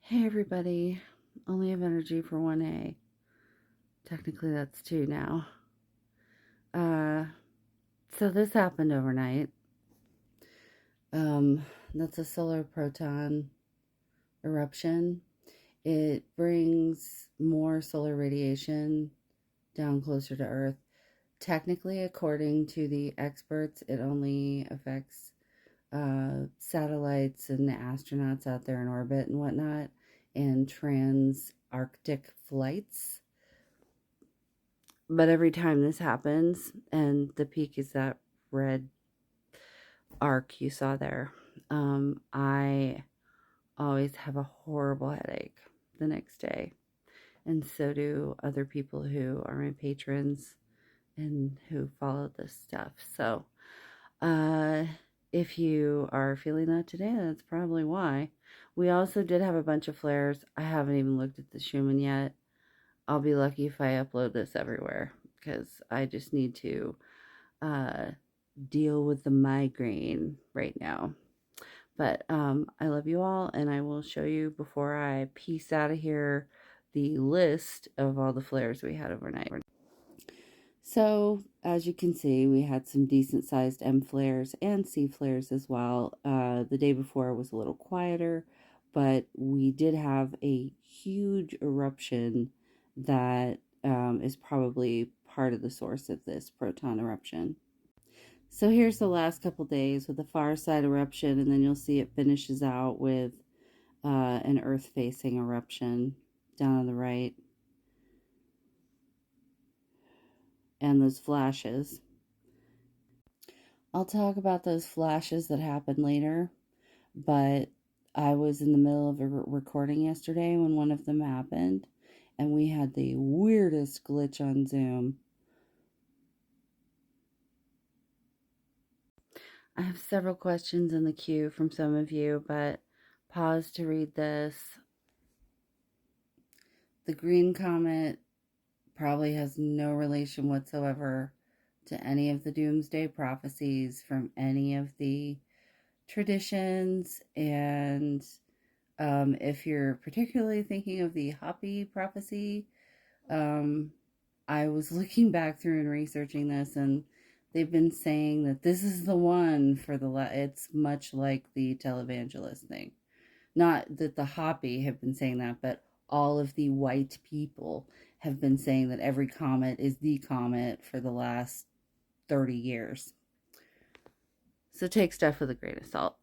Hey everybody, only have energy for 1A. Technically that's 2 now. So this happened overnight. That's a solar proton eruption. It brings more solar radiation down closer to Earth. Technically, according to the experts, it only affects satellites and astronauts out there in orbit and whatnot, and trans-Arctic flights. But every time this happens, and the peak is that red arc you saw there, I always have a horrible headache the next day. And so do other people who are my patrons and who follow this stuff. So, if you are feeling that today, that's probably why. We also did have a bunch of flares. I haven't even looked at the Schumann yet. I'll be lucky if I upload this everywhere because I just need to deal with the migraine right now. But I love you all, and I will show you before I peace out of here the list of all the flares we had overnight. So, as you can see, we had some decent sized M flares and C flares as well. The day before was a little quieter, but we did have a huge eruption that is probably part of the source of this proton eruption. So here's the last couple days with the far side eruption, and then you'll see it finishes out with an earth-facing eruption down on the right, and those flashes. I'll talk about those flashes that happened later, but I was in the middle of a recording yesterday when one of them happened, and we had the weirdest glitch on Zoom. I have several questions in the queue from some of you, but pause to read this. The green comet probably has no relation whatsoever to any of the doomsday prophecies from any of the traditions. And if you're particularly thinking of the Hopi prophecy, I was looking back through and researching this, and they've been saying that this is the one for the it's much like the televangelist thing. Not that the Hopi have been saying that, but all of the white people have been saying that every comet is the comet for the last 30 years. So take stuff with a grain of salt.